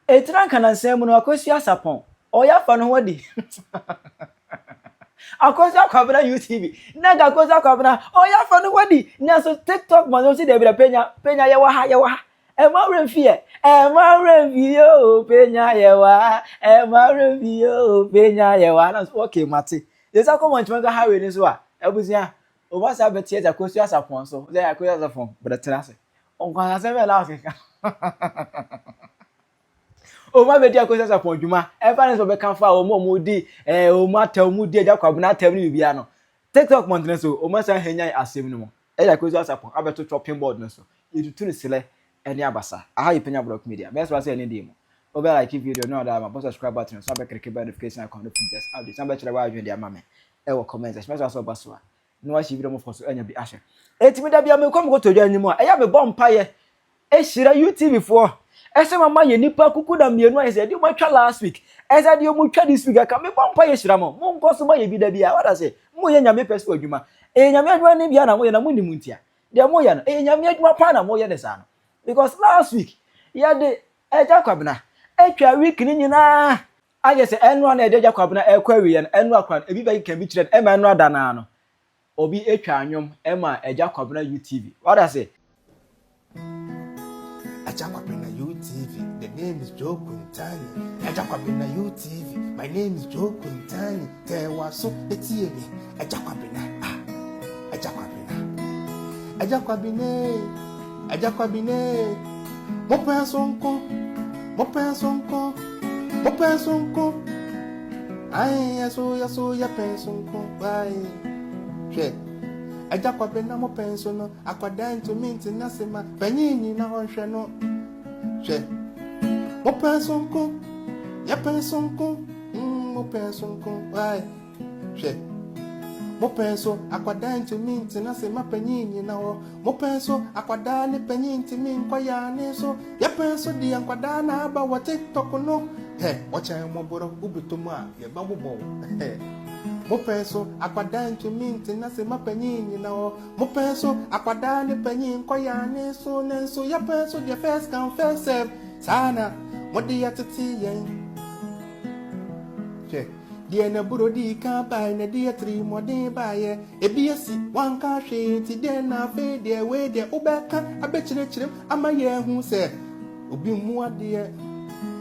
Etran kana nsɛm no Akosua Sarpong. Oya fa no wadi. Akosua Kwabena UTV. Na Akosua Kwabena oya fa no wadi. Na so TikTok mo so dey be Penyah ye wa ha. E ma refie. E ma refie o Penyah ye wa. E ma refie o Penyah ye wa. Na okay mate. Yes akoma nchima ha we ni so a. Ebusia. O ba sa betie Akosua Sarpong so. Say Akosua Sarpong but tenase. Onkwa asem la Africa. O ma be di Akosua Sarpong dwuma e fa ne so be kan fa o mo di o ma taw mu di Agya Kwabena taw ni bibia no TikTok montene so o ma san hanyan asem no mo Akosua Sarpong abeto chopping board no so you to sele eni abasa aha you Penyah block media best was any day mo o be like video no da ma subscribe button so be click notification icon no just update so be chere wa adwen dia ma me e wo comment section so baso a no wa shi video mo for so enya bi ahye etimi da bia me kom go to dwa anyim a eya me bomb paye e shira UTV for ese mama ye nipa kuku da mienu aye se di mo twa last week ese di mo twa this week aka me bomb paye shira mo nko so ma ye bi da bia what I say mo ye nyame person adwuma nyame adwuma ne bia na mo ye na mo ni muntia de mo ye no nyame adwuma pa na mo ye de sa no because last week ya de Agya Kwabena etwa week ni nyina aye se enu na Agya Kwabena ekwa wi ye no enu akwa ebi ba kan bi kire e ma enu ada na no obi etwa anwom e ma Agya Kwabena UTV what I say Agya Kwabena UTV, the name is Joe Quintani. Agya Kwabena UTV, my name is Joe Quintani. Tewa so etie me. Agya Kwabena, Agya Kwabena, Agya Kwabena, Agya Kwabena. Mo pensonko, mo pensonko, mo pensonko. Ai ya pensonko, bye. Che. Agya Kwabena mo penso no akwada ntumi ntina sema panyini na honhwe no hwe mo penso nko ya penso nko mo penso nko ai hwe mo penso akwada ntumi ntina sema panyini na ho mo penso akwada ne panyini ntimi nkoya ne so ya penso di akwada na aba wa TikTok no he ocha mo boro ubutomu a ye ba bobo he mo penso akwada ntumi ntina se mapanyini na ho mo penso akwada ne panyin koya ne so nenso ya penso the first come first serve sana mo de yatiti yen che die na buro di ka ba na die tri mo de ba ye ebi esi wan ka hwe ti de na fe de we de obeka abechirechirem amaye hu se obi mu ade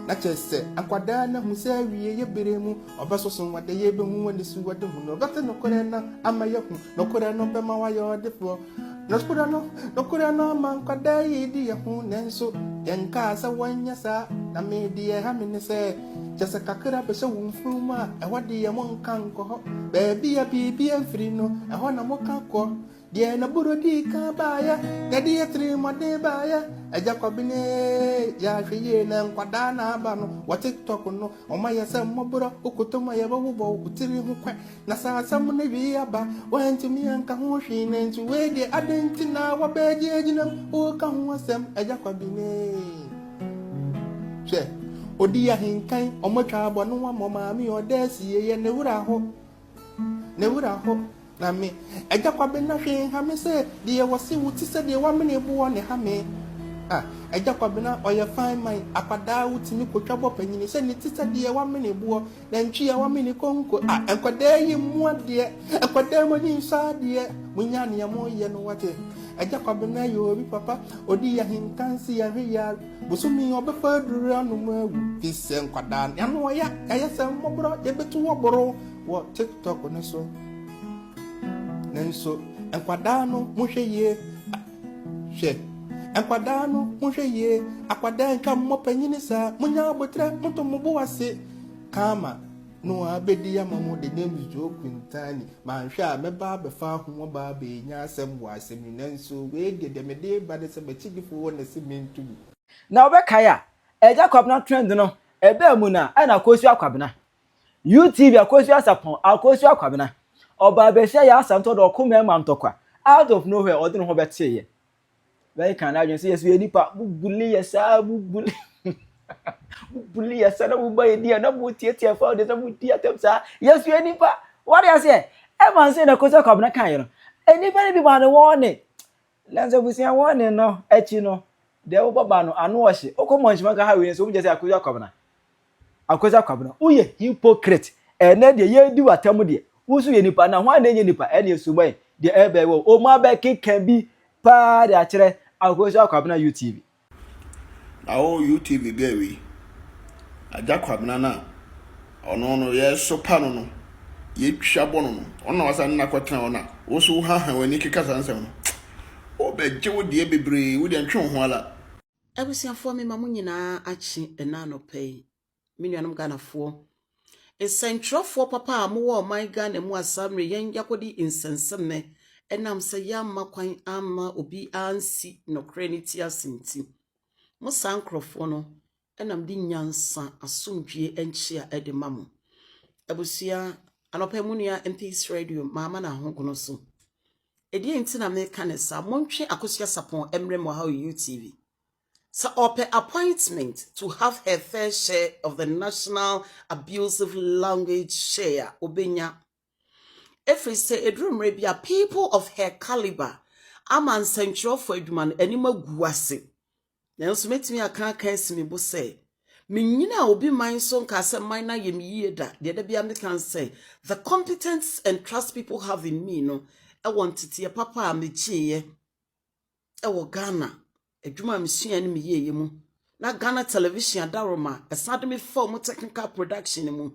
na chese akwada na hu se wie ye beremu obesoso wade ye be hu wani su wade hu no bete no kore na amaye hu no kore no be ma wa yo defo no kore no man kwada ye di ye hu nenso yenka sa wanya sa na me di ye ha me ne se chese kakra be se wu furuma e wade ye mon kan ko be bi ya bi enfri no e ho na mo kan ko die na buro di ka ba ya na di tri mo de ba ya Agya Kwabena ya hweye na nkwada na aba no wa TikTok no o ma ya sam mo buro okotoma ya ba wo bo okutiri hu kwa na sa sam na wi aba wa ntimi anka ho hwe na nti we de adenti na wa ba ji agina o ka ho sam Agya Kwabena che odi ya hinkan o mo twa abo no wa mo ma mi o da sie ye ne wura ho na me Agya Kwabena hwe ha me se de wose wuti se de wa me ne bo ne ha me Agya Kwabena oya fine mind akwada wutimi kotwa bo panyini se ne tita de wa me ne bo na ntwi ya wa me ne konko akwada yi mu ade akwada mo ni sa de munya ne ya mo ye no wate Agya Kwabena yo bi papa odi ya hinkansi ya hwe ya busumi obefa duru anu mawu kisen kwada ya no ya se mo bro ye betu wo bro wo TikTok ne so nenso enkwada no mo hwe ye hwe enkwada no mo hwe ye akwada nka mo panyini sa munya abotre moto mo bo wase kama no abedi ya mamo de name Joe Quintani man hwe a meba befa ho ba be nya asem wo asem nenso we de me de ba de se bechigifo wo na sementu na obekaya Agya Kwabena trend no ebe mu na ana Akosua Kwabena UTV Akosua Sarpong Akosua Kwabena oba be se ya asanto do kuma ma ntokwa out of nowhere odin ho bete ye very can I say yes we nipa bubuli yesa bubuli bubuli yesa na buba ye dia na mutietie fa de na mutia temsa yes we nipa what you say e man say na Akosua Kwabena kan ye no enipa ni bi ma no warning lenzo busia warning no echi no de wo baba no anu wo hye okomo nchima ka ha we so mu je say Akosua Kwabena uye hypocrite ene de ye di watam de wusu ye nipa na ho ane nye nipa ene esumai de ebe wo o ma be kekan bi pa de akire Akosua Kwabena UTV awo UTV bewe Agya Kwabena na ono ye so pa no ye twa bo no ono wasa na kwotena ona wo so ha wani keka sansem no o be je wo de bebre wo de ntwe ho ala abusiafo me mamu nyina achi ena no pay minuanum ganafo esentrofo papa amuwo my Ghana mu asamre yen yakodi insenseme enam se yamma kwan amma obi ansi no credit asinti mo sankrofo no enam di nyansa asomdwie enchia ede mamu abusia anopa munua MP's radio mama na hogono so edi enti na me kanesa montwe Akosua Sarpong emre mo ha UTV. So open appointment to have her fair share of the national abusive language share Penyah. If we say edrumrebia people of her caliber, aman central for edman anima guase. Nanso metimi aka kansi me bo say. Minyina obi man so kase man na yemi da. The bia me can say the competence and trust people have in me no. I want to papa me chie. Ewo Ghana. Ejuma misua ni meye mu na Ghana television adaroma esade me film technical production mu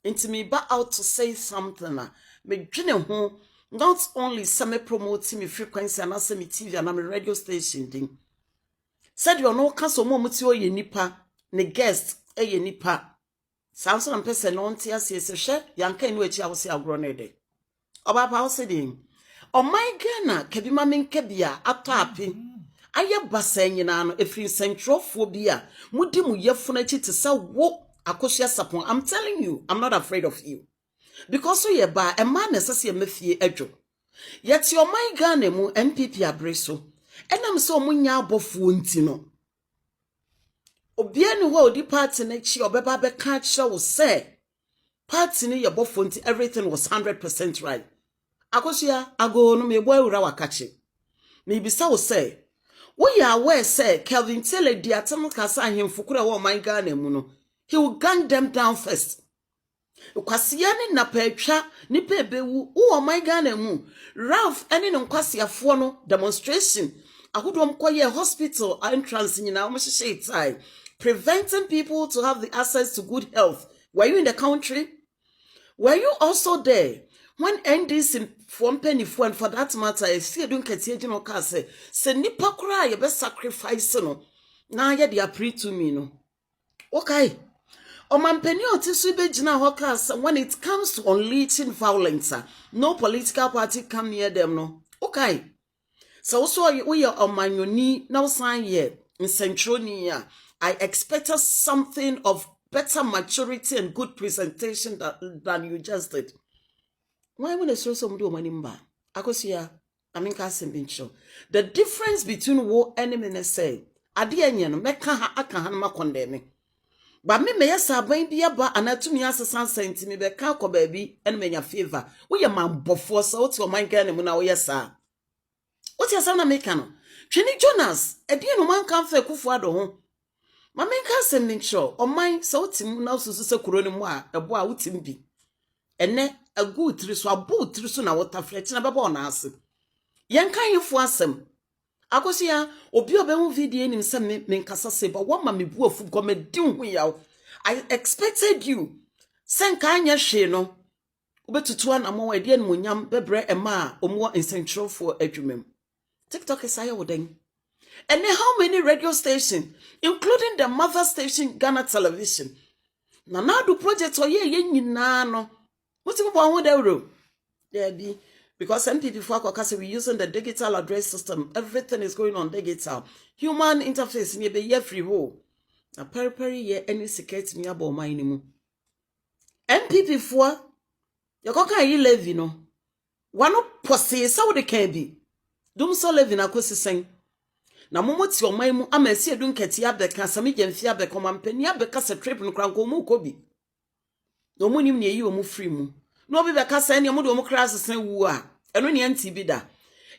enti me ba out to say something na me dwene ho not only some promote me frequency and as me TV and me radio station din said you no ka so mo muti oye nipa ne guest eye nipa samso na pese no ntia ase hwe yanka ni wachi awose agro ne de oba pa awose din o my Ghana kebi ma menka bia atapi aye basanyina no efrin centrofo bia mudi mu yefuna chi te sa wo Akosua Sarpong. I'm telling you, I'm not afraid of you. Because so ye ba a man necessary mafie edwo. Yet your my Ghana mu MPP abreso. Enam so munya abofu nti no. Obia ni ho odi party na chi obeba be ka kire wo say party ni ye bofu nti everything was 100% right. Akosua ago no me boy wura wakache. Me bisa wo say we are aware say Kelvin Tele di atem kasa ahemfo kura wo man Ghana mu no. He will gun them down first. Ukwasia ni napetwa ni pebewu wo man Ghana mu. Ralph ene no kwasiafo no demonstration. Ahodom koye hospital entrance nyina o mhyehyɛ itai. Preventing people to have the access to good health. Were you in the country? Were you also there when NDC from Penyah and for that matter, I see don't get here no ka say nipa kura ye be sacrifice no na ye dey pray to me no. Okay. O man Penyah otisu be gina ho ka say when it comes to unleashing violence, no political party come near them no. Okay. So we are on manyoni now sign here in Centronia. I expected something of better maturity and good presentation than you just did. Why when I saw some do money mba? Akosua, I mean Kasim. The difference between war enemy and say, Adie no meka ha aka ha ma condemn. But me yesa ban bia ba anatumi asesan senti me be ka ko ba bi en menya favor. Wo ye man bofo so what your mind Ghana mu na wo yesa. What yesa na meka no? Twini Jonas, edie no man kan fa kufu ado ho. Ma men Kasim ncho, o man so tim na susu se kuro ni mu a ebo a wutim bi. Ene a good tiri so abu tiri so na water fret na beba ona ase yen kan yefo asem Akosua obi obehu video nim se me nkasa se ba wo ma me bu afu go me din hu yaw. I expected you sen kan nya hwe no obetutu ana mo we de nyam bebre ema omo incentral for adwumem. TikTok is aye woden. And how many radio stations, including the mother station Ghana Television, na do project oye ye nyina no. What's the one with the room? There be because MPP for we're using the digital address system. Everything is going on digital. Human interface may be ye free wo. Na peri ye any secret me about my name. MPP for you can levy no. One posse so the can be. Dum so levy na kosi na momoti o man mu amasi edun kati abeka Sammy Gyamfi abeka man Penyah abeka se trip no kranko mu kobi. No mu nim ne yi o mu free mu. No be beka say ne mu do mu class sen wu a. Eno ne anti bi da.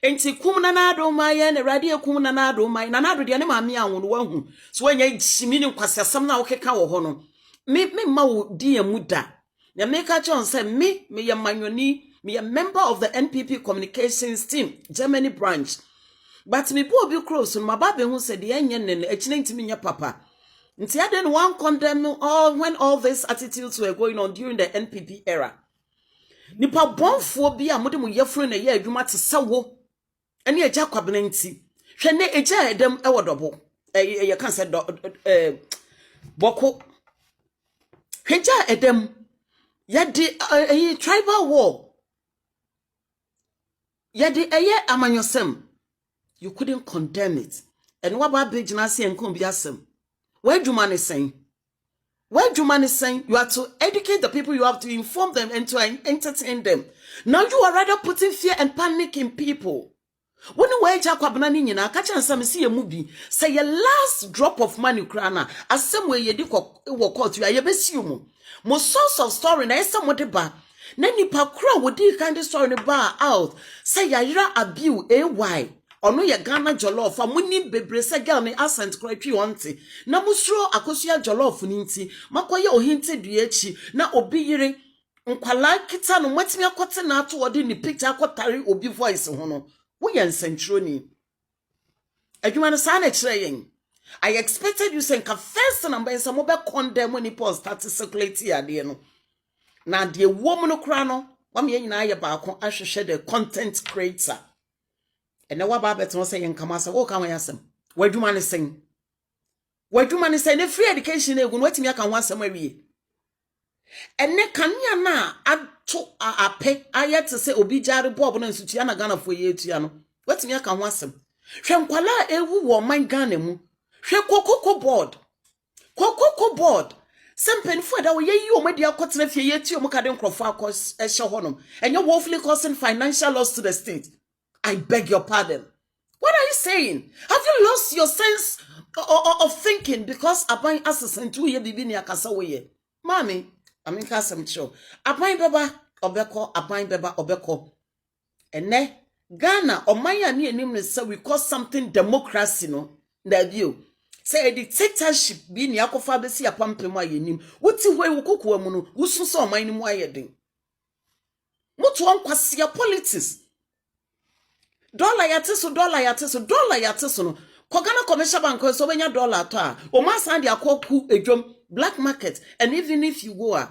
enti kum na ado maye na rade kum na ado maye na ado de ne maame anwo no wahu so wanya gyimi ne nkwasasam na wokeka wo ho no me ma wo di amuda na me ka chon say me ye manwoni me a member of the NPP communications team Germany branch but me bo bi cross no mababe hu say de enye ne ekine ntimi nya papa nti ade no one condemn all when all these attitudes were going on during the NPP era nipa bonfo bi a mode mu yefro na ye adwuma te sawo ene Agya Kwabena nti hwe ne Agya edem e wodobo ye kan say boko hweja edem yadi tribal war yadi amanyosem you couldn't condemn it and what about bigina say enko bi asem where do man is saying you have to educate the people, you have to inform them and to entertain them. Now you are rather putting fear and panic in people. When you Agya Kwabena ni nyina ka chan sam see a movie say your last drop of money krana asem we ye di wo court you ye besiu mo source of story na esem wo de ba na nipa kura wo di kind story ne ba out say ya yira abiu ay ono ye Ghana jollof amuni bebre se girl ni accent kratwi wonte na musuro Akosua jollof ni nti makoye ohinte duechi na obi yire nkwala kita no matimi akote na ato odi ni picture akotare obi voice ho no wo ye nsentro ni adwuma no sa na kire yen I expected you saying first number in some be condemn when post start to circulate ade no na de woman no kra no wa me nyina ye ba ko ahwehwe the content creator and now about better say in Kamasa, oh, come yasem. Where do man sing? Where do man say the free education? What me can want somewhere we. And ne can ya na add to a pay. I yet to say Obijari Bob and Sutiana Ghana for ye tiano. What me can want some? Shankwala ewu wo mind ganemu. She cocoa board. Cocoa board. Some pen for that way you media cotton if ye to Mukadem Crofakos as Shahonum. And you're woefully causing financial loss to the state. I beg your pardon. What are you saying? Have you lost your sense of thinking because Aban assassin 2 year bibi ni akasa we? Mami, I kasam cho. Aban beba obeko. Ene Ghana omanya ni enim ne say we call something democracy no. Na view. Say a dictatorship bi ni akofa besi apampem ayenim. Wuti hwe wukokoa mu no, wusunso oman ni mu ayeden. Mutu onkwase politics. Dollar yatiso no kogana commercial bank so benya dollar to a o ma san dia koku edwom black market and even if you go a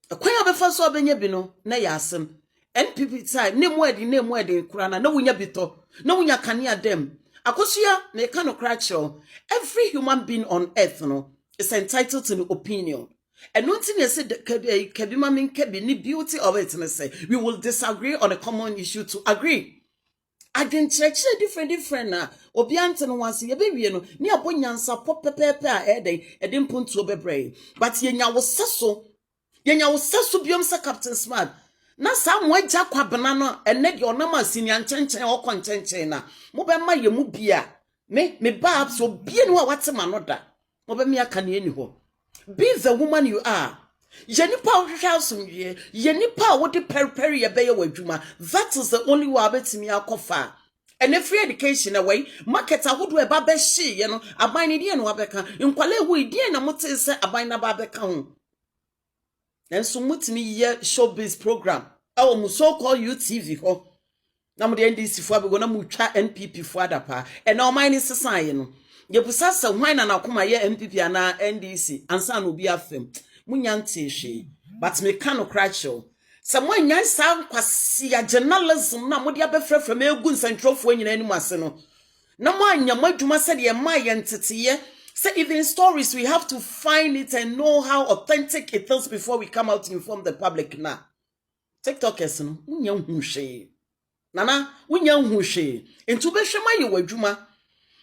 kwan obefa so benya bi no na ya asem NPP time ne muadi kura na wunya bito na wunya kanea dem Akosua me ka no cracho every human being on earth no is entitled to an opinion. And one thing I said, the beauty of it, and say we will disagree on a common issue to agree. I didn't check different na obiante no wansi ye bewie no ne abonyansa popepepe a edin puntu obebre but yenya wo seso biom sa Captain Smart na sa mo Agya Kwabena no ene de onam asini anchenchen okonchenchen na mo be ma ye mu bia me babs obie no a watema no da mo be me aka ne ani ho be the woman you are. Yenipa ohwehwasomwie yenipa wo de periperi ye beye wadwuma that is the only way abetimi akofa and free education away market ahodo e ba be hye ye no aban ne die no abeka nkwale hu die na mote se aban na ba beka ho enso mutimi ye showbiz program awo mu so called UTV ho na mo de NDC fo abego na mu twa NPP fo adapa and na oman ne sesan ye no ye busasa hwan na nakoma ye NPP ana NDC ansa na obi afem munyante hwe but me ka no cracho someone nyansa kwasi ya journalism na modi abefrefre me egu nsantrofo nyina anim ase no na mo anya madwuma se de ma ye ntetiye say even stories we have to find it and know how authentic it is before we come out to inform the public na TikTokers no munya hu hwe nana munya hu hwe entu be hwe ma ye wadwuma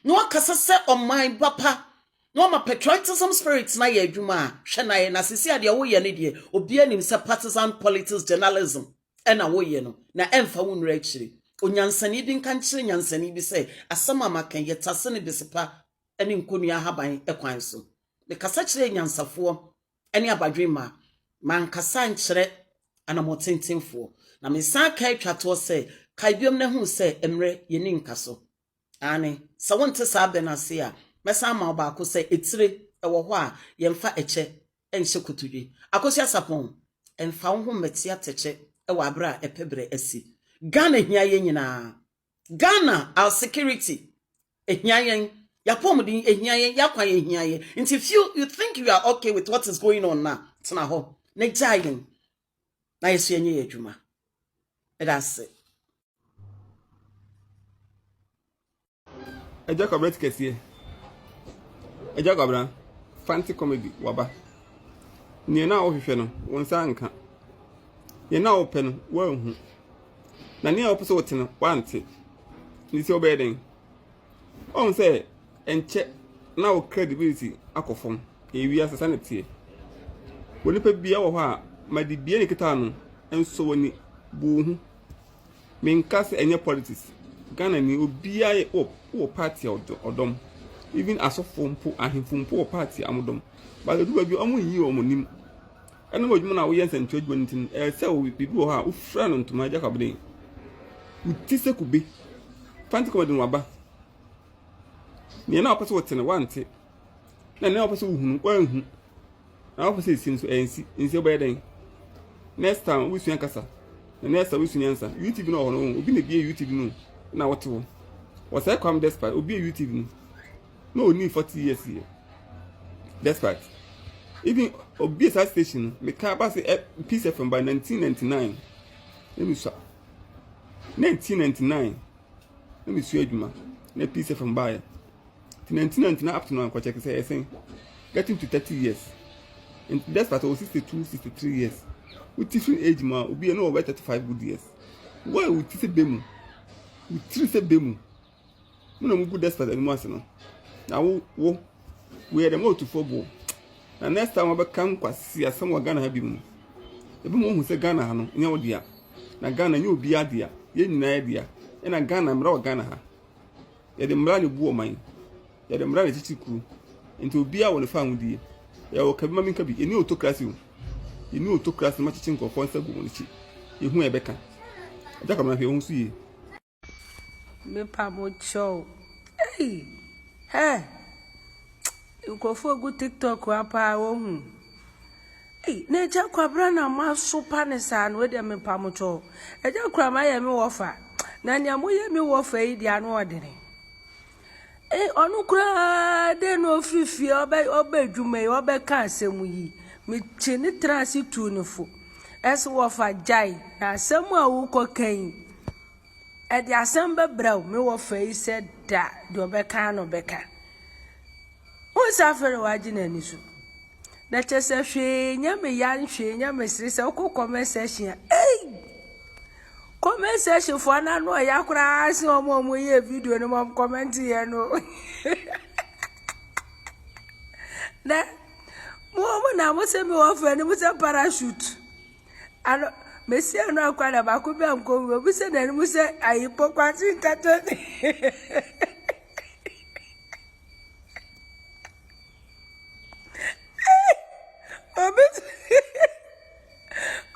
no akasa se oman papa no ma patriotism spirits na ye adwuma hwe na ye na sisi ade wo ye ne de obi anim se partisan politics journalism na wo ye no na emfa wo nura akiri onyansani bi nka nkire nyansani bi se asama makan ye tase ne bisipa ene nkonua haban ekwan so me kasa kire nyansafo ene abadwema man kasa nkire anamotentenfo na me san ka atwato se kai biom na hu se emre ye ni nka so ane sa wonte sa bena se a mesa ma ba ko se etire ewo ho a ye mfa eche enhye kotudwe Akosua Sarpong emfa ho metia teche ewo abra epebre asi Ghana hia ye nyina Ghana our security ehia yen yapomdin ehia yen yakwan ehia yen nti if you think you are okay with what is going on now tena ho na jayen na yesu enye adwuma that's it. Agya Kwabena tikɛseɛ. Agya Kwabena fancy comedy waba. Nea na wohwehwɛ no, wo nsa nka. Nea na wopɛ no, woanhu. Na nea wopɛ sɛ wote no, woante. Ni sɛ wobɛyɛ den. Ɔhu sɛ ɛnkyɛ na wo credibility akɔ fam. Ewi asesa ne tie. Wo nipa bia wɔ hɔ a ma de bia ne kita no enso woni bu hu. Menka sɛ ɛnyɛ politics. Ghana ni obia ye o party odom even asofo mpo ahemfo mpo o party amodom ba do ba bi omo yi omonim eno modwuma na wo ye nsantwa adwuma ntin se wo bibi wo ha wo fra no ntoma Agya Kwabena uti se kube fanti komedi waba ne na opese wotene wante na ne opese wo hunu kwa hu na opese sim so ensi nsi obayeden next time we sua kasa na next time we sua nsa UTV no ho no obi na bie UTV no na what wo was I come despite obi UTV no only 40 years here despite even obi sa station me ka ba say peace FM by 1999 let me say 1999 let me see adwuma na peace FM by 1999 up to now kwa check say getting to 30 years and despite 62 63 years with different age ma obi no over 35 good years why we say bemu we say bemu no mu good despite anymore no na wo we the more to football na next time we kan kwasi asem wa Ghana ha bi mu ebi mo hu say Ghana ha no nya wo dia na Ghana nya obi adia ye nyina dia e na Ghana mra wa Ghana ha ye de mra ne bu o man ye de mra ne chichiku enti obi a wo ne fa nwudie ye wo kabi ma min kabi eni autocracy o eni autocracy ma chichin ko fonsa gu mo chi ye hu e beka Agya Kwabena fe hu su ye me pamocho hey ukofo gu TikTok apa wo hu na Agya Kwabena na maso panisa no we de me pamocho Agya Kwabena ye me wofa na nya mo ye me wofa yi dia no odere onu kura de no fifi oba dwuma yi oba ka asemu yi me chini transi tu ne fo es wofa jai na asemu a wo kokan e di asem bebraw me wofa yi se da de obeka no beka o safere waji na ni so na chese hwe nya me yan hwe nya me sire se ko comment section comment section fo na no ya kura asi omo ye video no mom comment ye no na mo na mo se me wofa ni mo se parachute ano mesi anu akwa na ba ko be am ko we se na ni mo se ayipo kwati tato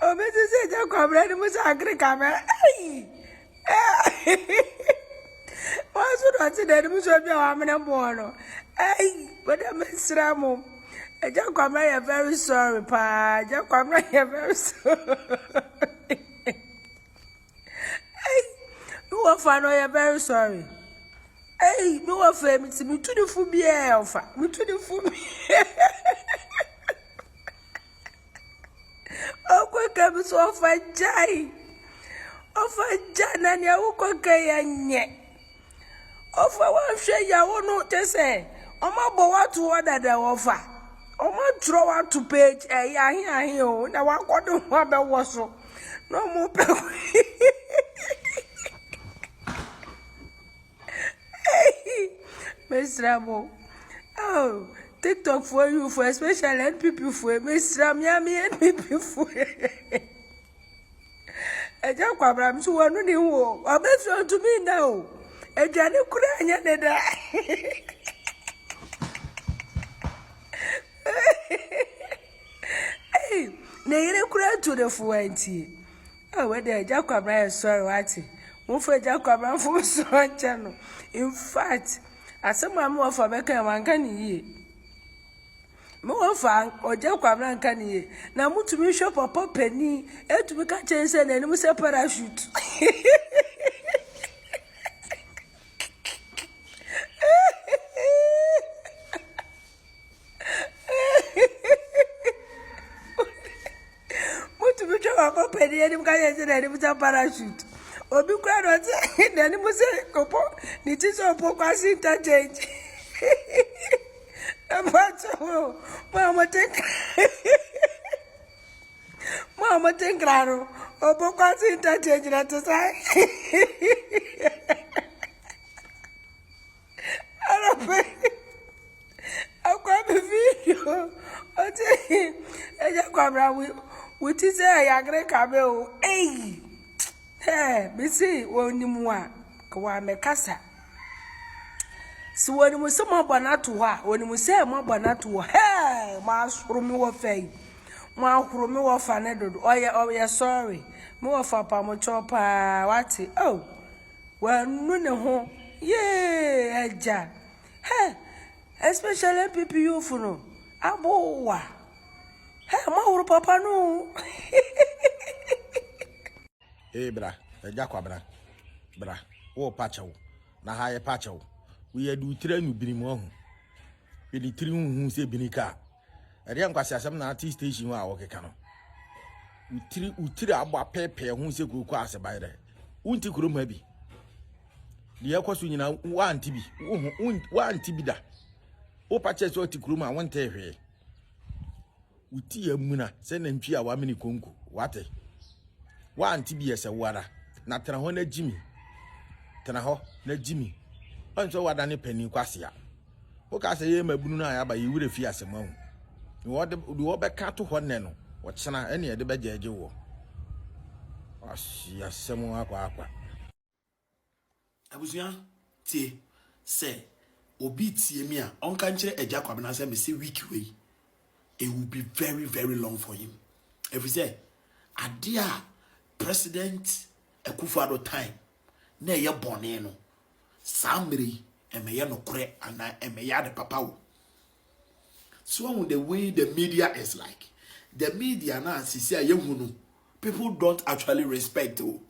Obe se Agya Kwabena ni mo se agri camera wasu do ti de ni mo so bia wa mena bo no wada mesra mo Agya Kwabena you very sorry pa Agya Kwabena you very sorry you fa no you very sorry me wa fa me ti me tu de fu bia ofa me tu de fu okwe so ofa jai na ni awuko ya nye ofa wa hwe ya wo no te se o ma bo watu odada ofa o ma draw wa to page ya ahi o na wa kodo ho be wo so no mo pe Mesramo oh TikTok for you for especially NPP for mesram ya me NPP for Agya Kwabena so wonu ni wo obefi to me now edwane kura anya deda ne yire kura to the fuanti oh we dey Agya Kwabena sorry wati Mo fa Agya Kwabena fo so anche no. In fact, asema me wo fa be kan wan kan yi. Me wo fa Agya Kwabena kan yi. Na mutumi hwe papa pani, etumi ka chense na ni mu se parachute. Papa penny and him can parachute. Obi crowd then he must say, Copo, it is a focus interchange. Mamma think, Raro, or focus interchange at the side. I don't pay. I'll grab a video. I'll tell you, Agya Kwabena with his agre kabel. Hey, Missy, when you want, Kwame Cassa. So when you say more banatu, when you say more banatu, hey, Mas Romy Fay, Ma Romy of Fanedo, oh, yeah, sorry, more for Pamochopa, what? Oh, well, no, home, yeah, Agya. Hey, especially people you for no, Aboa. Hey, ma papa no. Hey, bra, Agya Kwabena. Bra, wo pacho. Na ha ye pacho. We do tire nu binimu. We di tire hu se binika. Ade ankwase asem na ati station wa wo keka no. Utire abo pepe hu se kuku aseba ire. Unti kurom ha bi. De yakwaso nyina wa anti bi. Wa anti bi da. Wo pacho so ati kurom a wonte hwe. Uti amuna se na ntwi a wa mini konko wate wa anti bi ese wara na tena ho na jimi tena ho na jimi onso wada ne pani kwasia wo ka se ye mabunu na ya ba ye wure fi asema hu wo be ka to ho ne no wo chena ene ye de be jeje wo asia semu akwa Abusua tie se obi tie mi a onka nkyere Agya Kwabena se me se week wey. It will be very, very long for him. If we say, Adia, President Akufo-Addo time, na ye born no, Samri, eme ye no kure, and eme ya de papa. So the way the media is like, the media now, people don't actually respect you.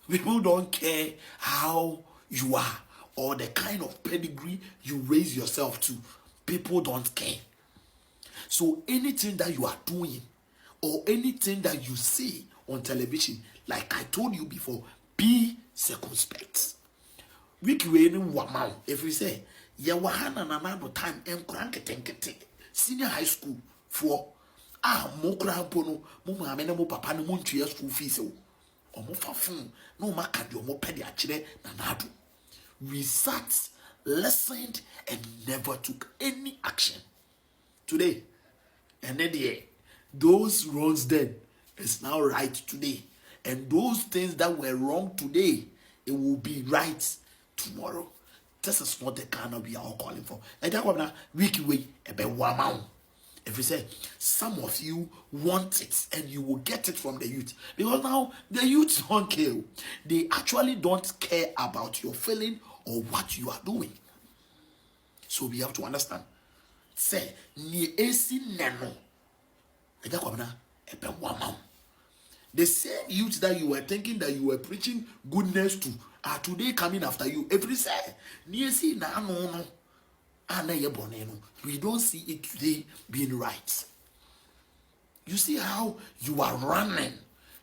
People don't care how you are or the kind of pedigree you raise yourself to. People don't care. So anything that you are doing or anything that you see on television, like I told you before, be circumspect. Wiki we ni wamau. If we say, ya wahana na nado time nkete senior high school for mo krampono mo maame na mo papa no mo ntue school fees o mo fafun no makadi o mo pede akire na nado. We sat, listened, and never took any action. Today, and then those wrongs then is now right today. And those things that were wrong today, it will be right tomorrow. This is not the kind of we are all calling for. And that's why wiki way about if we say some of you want it and you will get it from the youth, because now the youth don't care. They actually don't care about your feeling or what you are doing. So we have to understand. Say ni esi neno Agya Kwabena ebe wamam. The same youth that you were thinking that you were preaching goodness to are today coming after you. Every say ni esi na no ana ye boneno. We don't see it today being right. You see how you are running.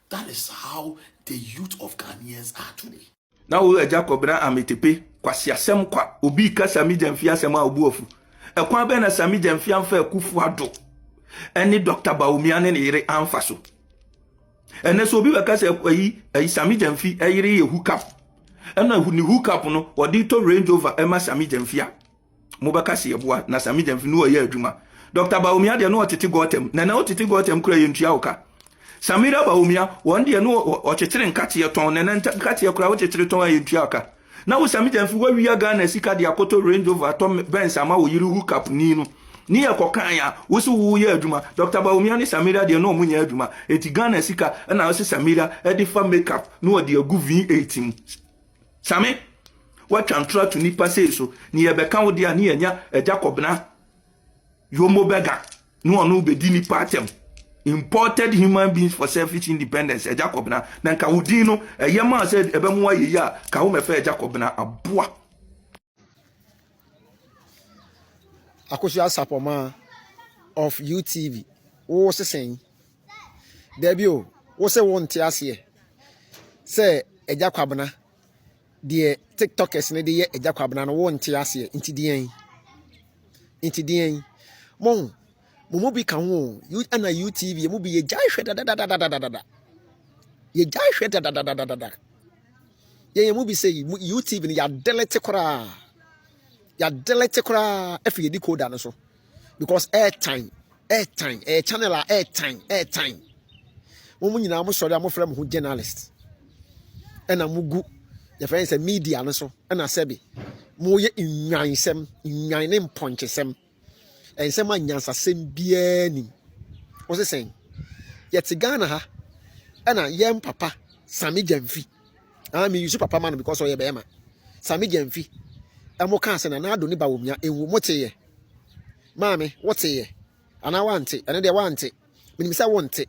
That is how the youth of Ghanaians are today. Now Agya Kwabena ametepe kwasi asem kwa obi ka Sammy Gyamfi asem a obuofu. Kwabena Sammy Gyamfi amfa Akufo-Addo eni Dr. Bawumia ne yire amfa so ene so obi beka se ayi Sammy Gyamfi ayire ye hookup ena ni hookup no odi to Range Rover ema Sammy Gyamfi a mo beka se yeboa na Sammy Gyamfi no ye adwuma. Dr. Bawumia de no otete gotem na otete gotem kura ye ntua oka. Sammy Bawumia won de no ochetere nkate ye ton na nkate ye kura ochetere ton ye ntua oka. Na wo Sammy Gyamfi wa wiya Ghana sika de akoto Range Rover to Benz ama wo yiri hookup ni no ni ye kokan ya wo se wo ye adwuma Dr. Bawumia ne Samira de no mu nya adwuma eti Ghana sika na wo se Samira e de fa makeup no de agu V8 mu Same what transfer to nipa say so ni ye beka wo de ani anya Agya Kwabena yomo bega no onu be di nipa atem imported human beings for selfish independence Agya Kwabena na nka wodi no eye ma say ebe mu aye ya ka wo mefa Agya Kwabena aboa Akosua Sarpong of UTV. Wo se sen. Debio, wo se won te ase. Se Agya Kwabena de TikTokers ne de ye Agya Kwabena no won te ase inti dien. Inti dien. Mo bi kan ho you ana UTV mo bi ye jai hwe da. Ye jai hwe da. Ye mo bi say UTV ni ya delete kora. Ya delete kora efi di code no so because airtime channel airtime mo nyina mo sori mo frɛ mo ho journalist ena mo gu ya friend say media no so ena sebe mo ye nwansem nwan ne mponchesem ensem anyansasem bia ni o se sen ye te Ghana ha ena yem papa Sammy Gyamfi me use papa man because o ye be ma Sammy Gyamfi amo kan se na ado ni Bawumia enwu moteye maame woteye ana wante ene de wante minim se wonte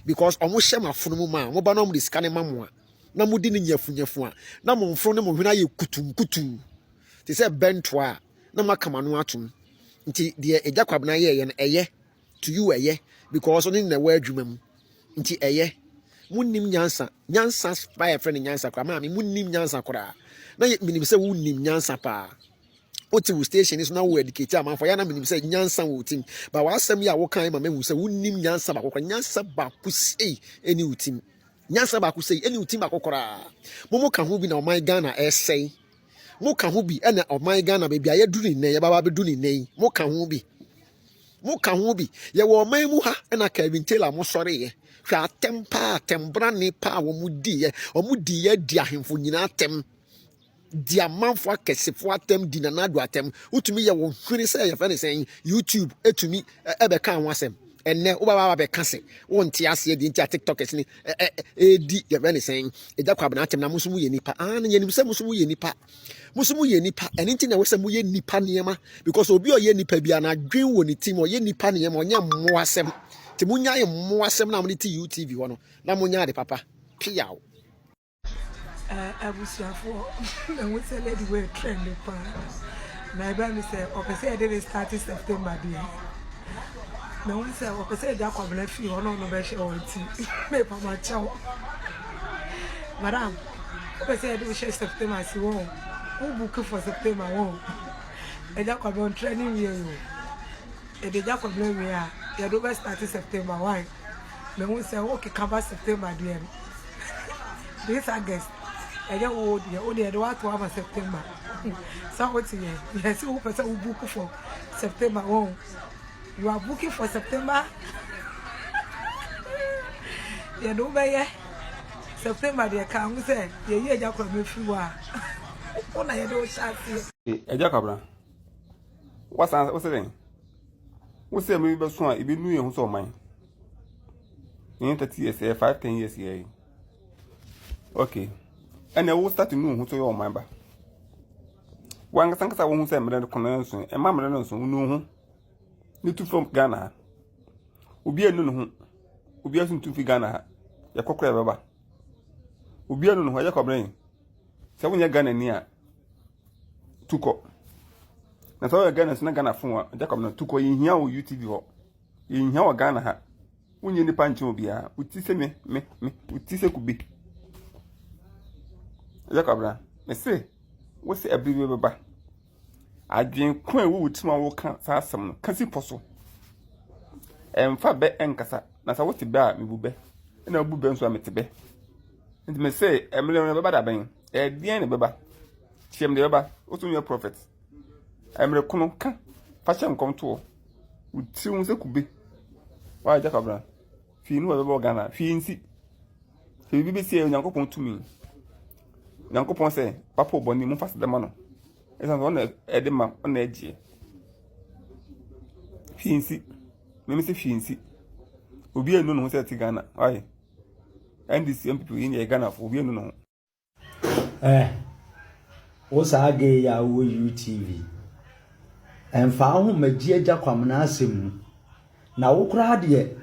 because omo hye mafono mu ma mo ba no mo diska ne mamoa na mo di ne nyafu a na mo mfro ne mo hwena ye kutum ti se bento a na makama no atum nti de Agya Kwabena ye no eye to you eye because oni na wa adwuma mu nti eye munnim nyansa by friend nyansa kwa maame munnim nyansa kora na minim se wunnim nyansa pa oti wo station is na wo educate am for ya na minim se nyansa wo tim ba wa asem ya wo kan ma mehu se wunnim nyansa ba kokora nyansa ba ku sei eni utim nyansa ba ku sei eni utim ba kokora mo ka ho bi na o my Ghana essay mo ka ho bi na o my Ghana be bia ye duru ne ye baba be duru ne mo ka ho bi ye wo man mu ha na Kevin Taylor mo sore ye hwa atembra ne pa wo mu di ye di ahemfo nyina atem diamanfo akesefo atem di na nado atem utumi ye wo hwene se ye fa ne sen YouTube etumi ebe kan ho asem enne wo baba be kase wo nte ase di nti TikTokers ni di ye fa ne sen Agya Kwabena atem na musumu ye nipa na ye nim se musumu ye nipa ene nti na wo se mu ye nipa niema because obi o ye nipa bia na dwen wo ni tim o ye nipa niema onya mmo asem ti munya ye mmo asem na mo ti UTV ho no na munya de papa piawo abusuafo na we say lady we trend pa na ba mi say o pese e dey start September dey na we say o pese Agya Kwabena fi ono no be she o ti me pa ma chawo madam o pese e dey she September si wo o book for September wo Agya Kwabena training we yo e dey Agya Kwabena we a ya do be start September why na we say o ke cover September dey this August Agya wo de what to have September so what here yes who person who book for September oh you are booking for September you know be September they can we say ye Agya Kwabena fi wa ona ye do chance Agya Kwabena what's saying we say me be so a ibi nu ye hu so man in 30 years 5-10 years here okay and I will start to know who to your member. One thanks I won't say Madame Convention, and Mamma Nelson, who know who. You two from Ghana. Ubi a no Ubi as to Ghana. Ya cocker baba. Ubi a no where you come brain. So when you're Ghana near Tuko. That's all Ghana is not Ghana for Jacobna Tuko in here UTV. In here Ghana. When you need punch will be a with me, with Tissa could be. Agya Kwabena me say wo se abriwe beba adwen ko wo wutima wo kan sa asem no kan si poso emfa be enkasa na sa wote be a me bube na bube nso a mete be nti me say emle no beba da ben e dien ne beba tiem de beba wo tun your prophet emre kono kan fa chem kom to wuti wo se kube wa Agya Kwabena fi nu beba Ghana fi nsi fi bibi si e nyankopon tumi Nankopon say papa boni mu fast dem no. Esa no na edema na egie. Finsi. Me say finsi. Obi enu no say ti Ghana. Why? And the same people in Ghana for obi enu no. Wosa age ya wo UTV. Emfa ho magi agya kwamna asem. Na wo kura de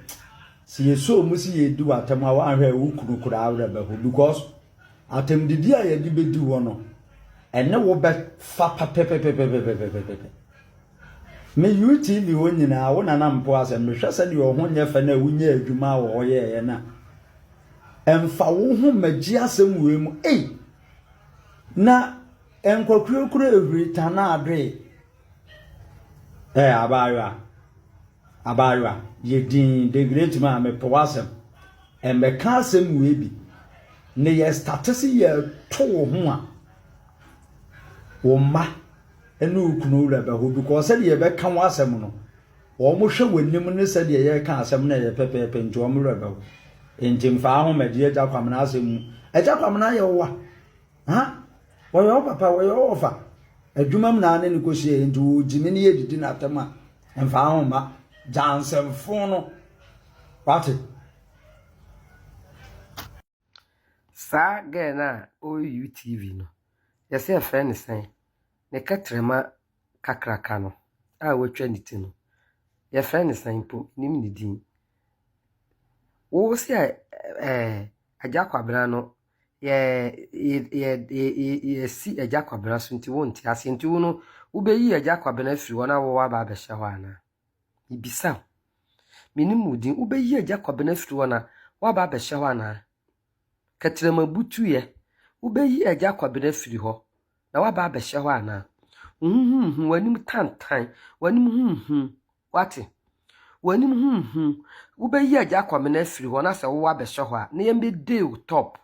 si yeso mu si yedu atem a wan hwe wo kuru kura awre ba ho because atem didi a ye di bedi wo no. Ene wo be fa pepepepepepepepepe. Me UTV wo nyina wo nana mpo asem me hwese de wo ho nye fa na wunya adwuma wo ye na. Emfa wo ho magi asem we mu na enkokure ehuri tana adre abaywa yedin the great man me powasem embe ka asem we bi ne ye statisi ye to ho a wo ma enu ukunu ura ba ho because said ye be ka wasem no wo mo hwe wanim ne said ye ka asem na ye pepepe njo mo ura ba ho entim fa ho medie ja kwamna asem eja kwamna ye wa ha wo papa wo ofa adwumam na ne negotiate ndu jimini yedidi na atama emfa ho ma jansem fon no pati sa ge na o UTV no yesi friend sen ne katrema kakraka no a wotwa niti no ye friend sen po nim ni din wo si Agya Kwabena no ye si Agya Kwabena so nti wonti ase nti wo no wo be yi Agya Kwabena firi wona wo wa ba be hye ho ana ibisa minimu din wo be yi Agya Kwabena firi wona wa ba be hye ho ana katrema butu ye wo be yi Agya Kwabena firi ho na wa ba be hye ho ana wanim tantan wanim wate wanim wo be yi Agya Kwabena firi ho na se wo wa be hye ho a na yembe deal top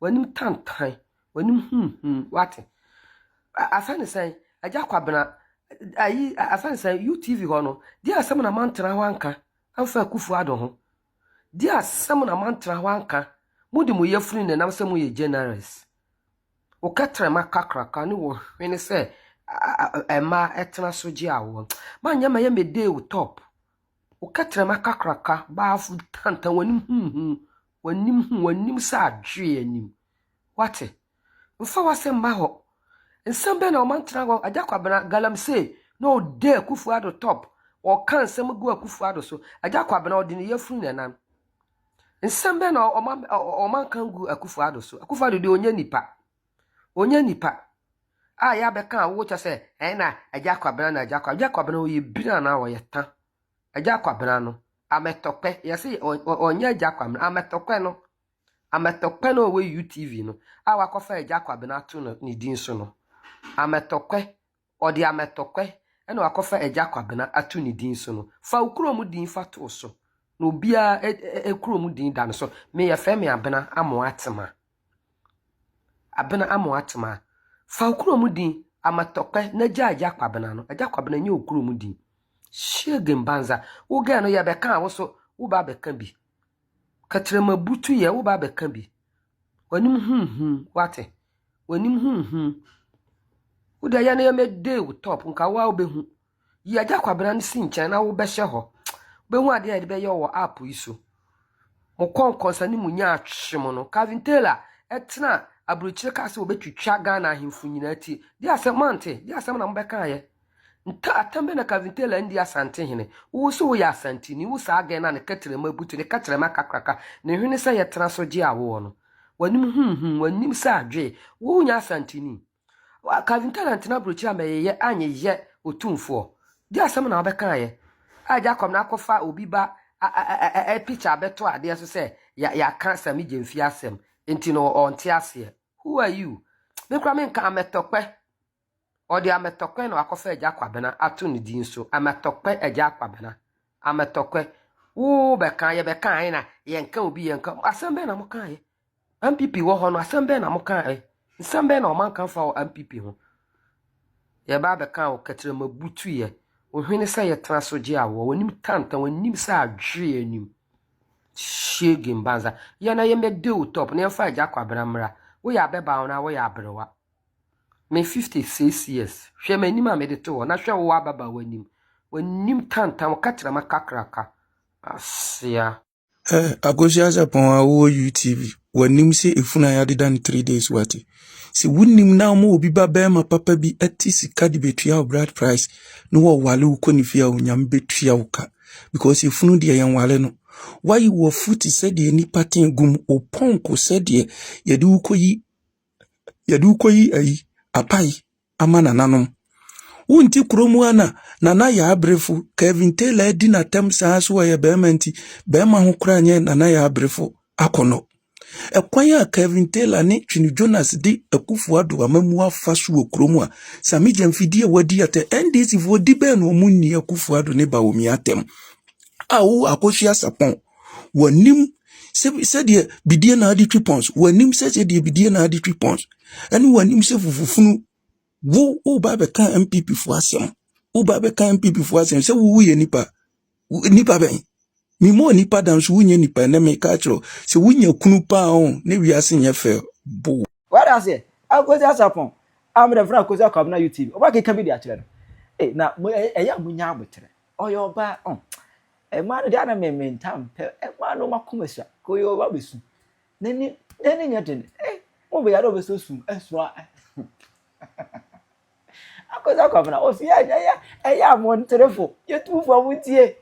wanim tantan wanim wate afane say Agya Kwabena ayi afane say UTV ho no dia asem na mantra ho anka amfa kufu ado ho dia asem na mantra ho anka mudi mo yefuni ne nam se mo ye generous o katra makakraka ne wo hwene se ema etena so gi awo manya ma ye mede wo top o katra makakraka ba fu tantan wanim sa adwe anim wate mfa wase mma ho nsambe na o mantra ho Agya Kwabena galamse no de kufu ado top o kan nsem gu akufu ado so Agya Kwabena o de ne yefuni ne nam nsambe na o man kan gu akufu ado so akufu ado de onye nipa a ya be kan wo cha se na Agya Kwabena na Agya Kwabena o ye bina na wo ye tan Agya Kwabena no ametokpe yesi onye Agya Kwabena ametokpe no we UTV no a wakofa Agya Kwabena atu no ni din so no ametokpe odi ametokpe na wakofa Agya Kwabena atu ni din so no fa ukuro mu din fa to so no bia ekuro mu din dan so me ye fe me abena amoatema fa ukuro mu din ametokpe na Agya Kwabena no Agya Kwabena nye ukuro mu din shege mbanza wo ga no ye be kan wo so wo ba be kan bi katrema butu ye wo ba be kan bi wanim wate wanim wo da ya na ye mede wo top nka wo be hu yi Agya Kwabena ni si nchen na wo be hye ho be hu ade de be ye wo app yi so mo konkonsa ni munya atwem no Kavintela etna abruchire ka se wo betwitwa Ghana ahemfu nyina ti di asemante di asem na mo be kan ye nta atambe na Kavintela ndi asante hene wo so wo ya asante ni wo sa aga na ne katrema butu ne katrema kakraka ne hwene se ye tena so gi awo no wanim sa adwe wo nya asante ni Kavintela ntina abruchire ameye anye ye otumfo di asem na be kan ye Agya Kwabena akofa obi ba picture beto ade so se ya kan Sammy Gyamfi asem enti no onte ase who are you me kra me nka ametokpe odi ametokpe no akofa Agya Kwabena atu ne din so ametokpe Agya Kwabena ametokpe wo be kan ye na ye nka obi ye nka asem be na mo kan ye MPP wo ho no asem be na mo kan ye nsem be na o man kan fa MPP ho ye ba be kan o katrema butu ye ohwene se ye tena so gi awo wanim tanta wanim sa adwe anim shege mbanza ye na ye mede wo top na fa Agya Kwabena mra wo ya beba na wo ya abrewa me 56 years hwe manim a mede to na hwe wo ababa wanim wanim tantam katra makakraka asia Akosua Sarpong awo UTV wanim se efuna ya deda 3 days wati se wunim na mo obi ba bema papa bi ati sika de betua brad price no wo wale ukoni fia onyam betua uka because efunu de yan wale no why wo futi se de nipa ten gum oponko se de yede ukoyi ayi apai amana nanom wunti kromu ana nana ya abrefu Kevin Taylor di na tem saa so ya bema nti bema ho kra nye nana ya abrefu akono ekwan ya Kevin Taylor ne Twini Jonas di Akufo-Addo amamu afa so wɔ kromu a Sammy Gyamfi di wadi ate NDC fo di be no mu ni Akufo-Addo ne Baomi atem awu Akosua Sarpong wanim se de bidie na adi tripons wanim se de bidie na adi tripons ani wanim se fufufunu wo ba be kan MPP fo asem wo ba be kan MPP fo asem se wo ye nipa ben mi mo nipa dan so wunye nipa na me ka chro se wunye kunu pa on ne wiase nye fe bo What I say? Akosua Sarpong. I'm the friend Akosua Kwabena UTV. Oba ke kan bi di akire no. Na eya munya abotre. Oyo ba on. Man dey na me mentam pe. Man no makomasa. Ko yo ba besu. Neni nyeden. Mo be ya do besu su. Esua. Akosua Kwabena o fi eya mon telefo. Yetu fo mutie.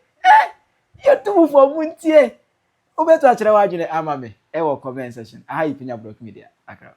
Yetu fo mutie. Obeto akire wa adwene ama me. E wo comment section. Aha yi Penyah Media. Akra.